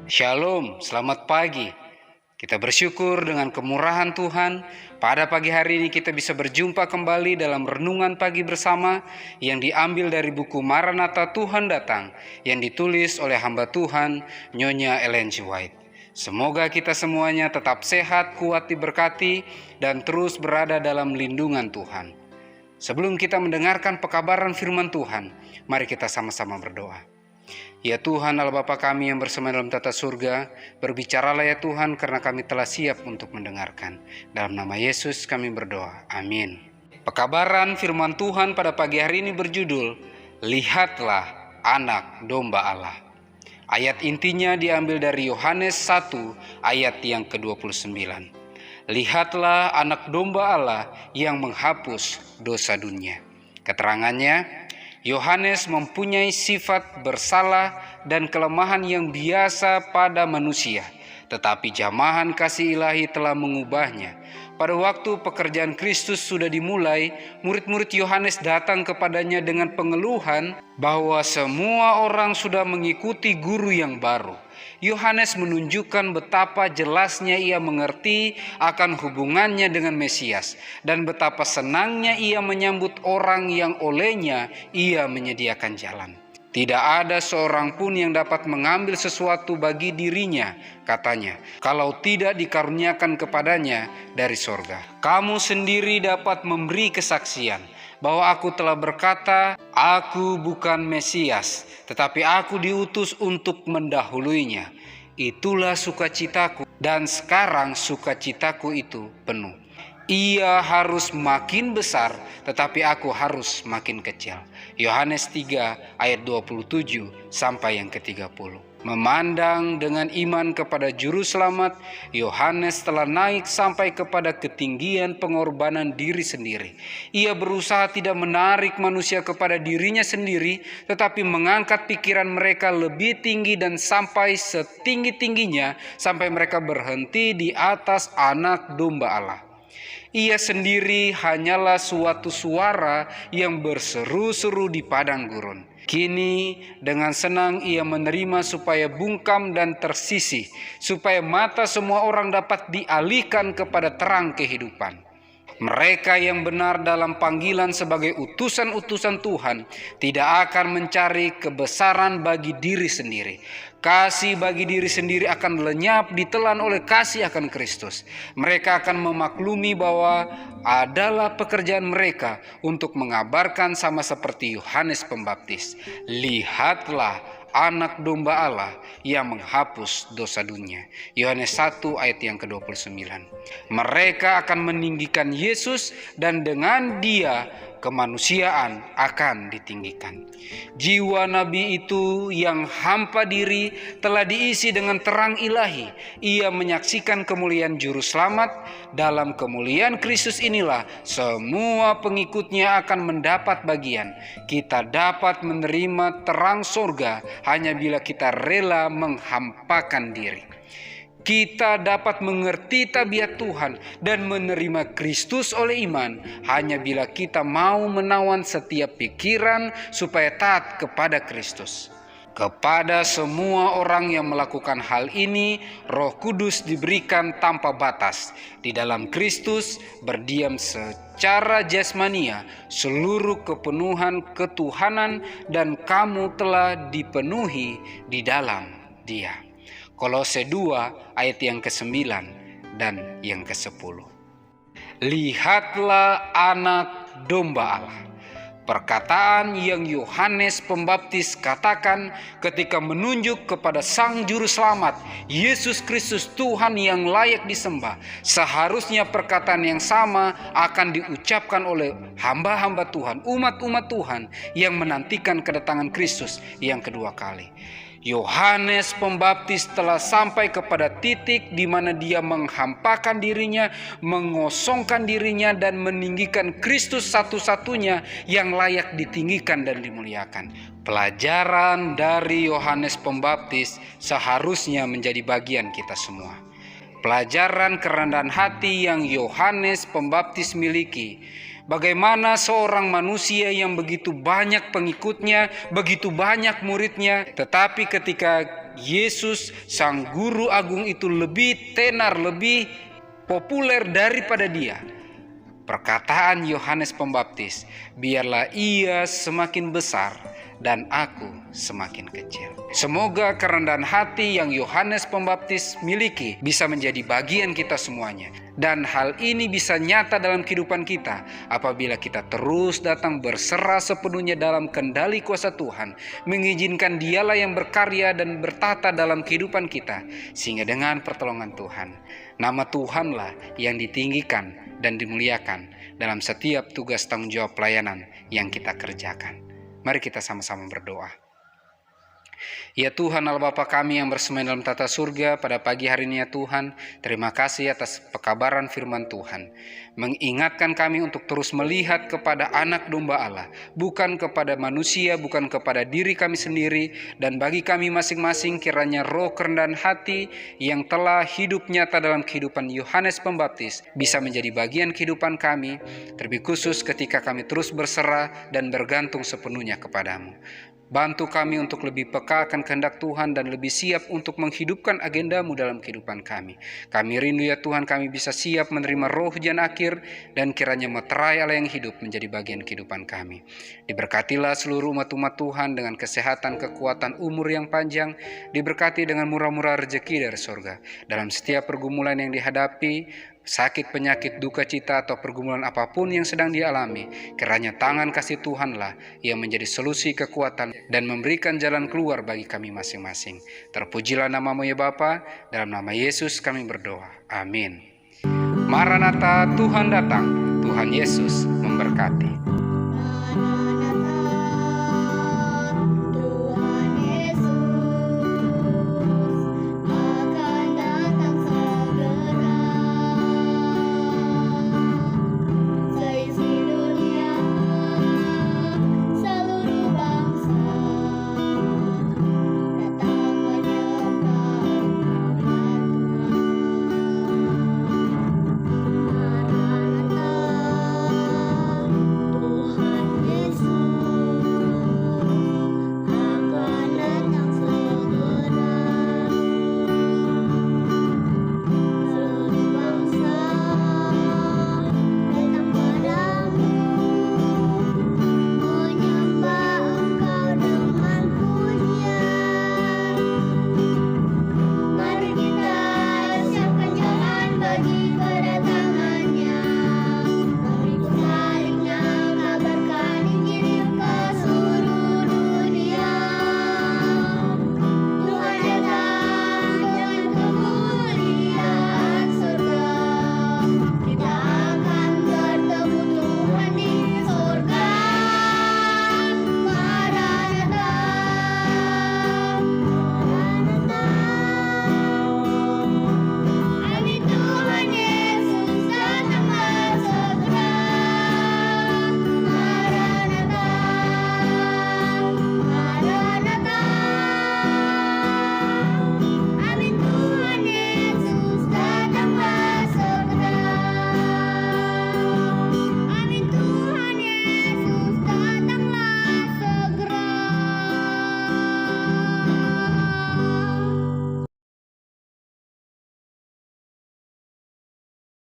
Shalom, selamat pagi. Kita bersyukur dengan kemurahan Tuhan. Pada pagi hari ini kita bisa berjumpa kembali dalam renungan pagi bersama yang diambil dari buku Maranatha Tuhan Datang yang ditulis oleh hamba Tuhan Nyonya Ellen G. White. Semoga kita semuanya tetap sehat, kuat diberkati, dan terus berada dalam lindungan Tuhan. Sebelum kita mendengarkan pekabaran firman Tuhan, mari kita sama-sama berdoa. Ya Tuhan Allah Bapa kami yang bersama dalam tata surga, berbicaralah ya Tuhan karena kami telah siap untuk mendengarkan. Dalam nama Yesus kami berdoa, amin. Pekabaran firman Tuhan pada pagi hari ini berjudul, Lihatlah Anak Domba Allah. Ayat intinya diambil dari Yohanes 1 ayat yang ke-29. Lihatlah anak domba Allah yang menghapus dosa dunia. Keterangannya, Yohanes mempunyai sifat bersalah dan kelemahan yang biasa pada manusia, tetapi jamahan kasih ilahi telah mengubahnya. Pada waktu pekerjaan Kristus sudah dimulai, murid-murid Yohanes datang kepadanya dengan pengeluhan bahwa semua orang sudah mengikuti guru yang baru. Yohanes menunjukkan betapa jelasnya ia mengerti akan hubungannya dengan Mesias dan betapa senangnya ia menyambut orang yang olehnya ia menyediakan jalan. Tidak ada seorang pun yang dapat mengambil sesuatu bagi dirinya, katanya, kalau tidak dikaruniakan kepadanya dari sorga. Kamu sendiri dapat memberi kesaksian bahwa aku telah berkata, aku bukan Mesias, tetapi aku diutus untuk mendahuluinya. Itulah sukacitaku, dan sekarang sukacitaku itu penuh. Ia harus makin besar, tetapi aku harus makin kecil. Yohanes 3 ayat 27 sampai yang ke-30. Memandang dengan iman kepada Juru Selamat, Yohanes telah naik sampai kepada ketinggian pengorbanan diri sendiri. Ia berusaha tidak menarik manusia kepada dirinya sendiri, tetapi mengangkat pikiran mereka lebih tinggi dan sampai setinggi-tingginya, sampai mereka berhenti di atas anak domba Allah. Ia sendiri hanyalah suatu suara yang berseru-seru di padang gurun. Kini dengan senang ia menerima supaya bungkam dan tersisih, supaya mata semua orang dapat dialihkan kepada terang kehidupan. Mereka yang benar dalam panggilan sebagai utusan-utusan Tuhan tidak akan mencari kebesaran bagi diri sendiri. Kasih bagi diri sendiri akan lenyap ditelan oleh kasih akan Kristus. Mereka akan memaklumi bahwa adalah pekerjaan mereka untuk mengabarkan sama seperti Yohanes Pembaptis. Lihatlah anak domba Allah yang menghapus dosa dunia. Yohanes 1 ayat yang ke-29. Mereka akan meninggikan Yesus dan dengan dia kemanusiaan akan ditinggikan. Jiwa nabi itu yang hampa diri telah diisi dengan terang ilahi. Ia menyaksikan kemuliaan Juru Selamat. Dalam kemuliaan Kristus inilah semua pengikutnya akan mendapat bagian. Kita dapat menerima terang surga hanya bila kita rela menghampakan diri. Kita dapat mengerti tabiat Tuhan dan menerima Kristus oleh iman hanya bila kita mau menawan setiap pikiran supaya taat kepada Kristus. Kepada semua orang yang melakukan hal ini, Roh Kudus diberikan tanpa batas. Di dalam Kristus berdiam secara jasmania seluruh kepenuhan ketuhanan dan kamu telah dipenuhi di dalam Dia. Kolose 2 ayat yang ke-9 dan yang ke-10. Lihatlah anak domba Allah. Perkataan yang Yohanes Pembaptis katakan ketika menunjuk kepada Sang Juru Selamat, Yesus Kristus Tuhan yang layak disembah. Seharusnya perkataan yang sama akan diucapkan oleh hamba-hamba Tuhan, umat-umat Tuhan yang menantikan kedatangan Kristus yang kedua kali. Yohanes Pembaptis telah sampai kepada titik di mana dia menghampakan dirinya, mengosongkan dirinya dan meninggikan Kristus satu-satunya yang layak ditinggikan dan dimuliakan. Pelajaran dari Yohanes Pembaptis seharusnya menjadi bagian kita semua. Pelajaran kerendahan hati yang Yohanes Pembaptis miliki Bagaimana seorang manusia yang begitu banyak pengikutnya, begitu banyak muridnya, tetapi ketika Yesus sang guru agung itu lebih tenar, lebih populer daripada dia. Perkataan Yohanes Pembaptis, biarlah ia semakin besar dan aku semakin kecil. Semoga kerendahan hati yang Yohanes Pembaptis miliki bisa menjadi bagian kita semuanya. Dan hal ini bisa nyata dalam kehidupan kita apabila kita terus datang berserah sepenuhnya dalam kendali kuasa Tuhan, mengizinkan Dialah yang berkarya dan bertata dalam kehidupan kita, sehingga dengan pertolongan Tuhan, nama Tuhanlah yang ditinggikan dan dimuliakan dalam setiap tugas tanggung jawab pelayanan yang kita kerjakan. Mari kita sama-sama berdoa. Ya Tuhan Allah Bapa kami yang bersemayam dalam tata surga, pada pagi hari ini ya Tuhan, terima kasih atas pekabaran firman Tuhan. Mengingatkan kami untuk terus melihat kepada anak domba Allah, bukan kepada manusia, bukan kepada diri kami sendiri. Dan bagi kami masing-masing kiranya roh kerendahan hati yang telah hidup nyata dalam kehidupan Yohanes Pembaptis bisa menjadi bagian kehidupan kami, terlebih khusus ketika kami terus berserah dan bergantung sepenuhnya kepadamu. Bantu kami untuk lebih peka akan kehendak Tuhan dan lebih siap untuk menghidupkan agendamu dalam kehidupan kami. Kami rindu ya Tuhan, kami bisa siap menerima roh hujan akhir dan kiranya meterai Allah yang hidup menjadi bagian kehidupan kami. Diberkatilah seluruh umat-umat Tuhan dengan kesehatan, kekuatan, umur yang panjang. Diberkati dengan murah-murah rezeki dari surga. Dalam setiap pergumulan yang dihadapi, sakit, penyakit, duka cita, atau pergumulan apapun yang sedang dialami, kiranya tangan kasih Tuhanlah yang menjadi solusi kekuatan dan memberikan jalan keluar bagi kami masing-masing. Terpujilah namamu ya Bapa, dalam nama Yesus kami berdoa. Amin. Maranatha, Tuhan datang. Tuhan Yesus memberkati.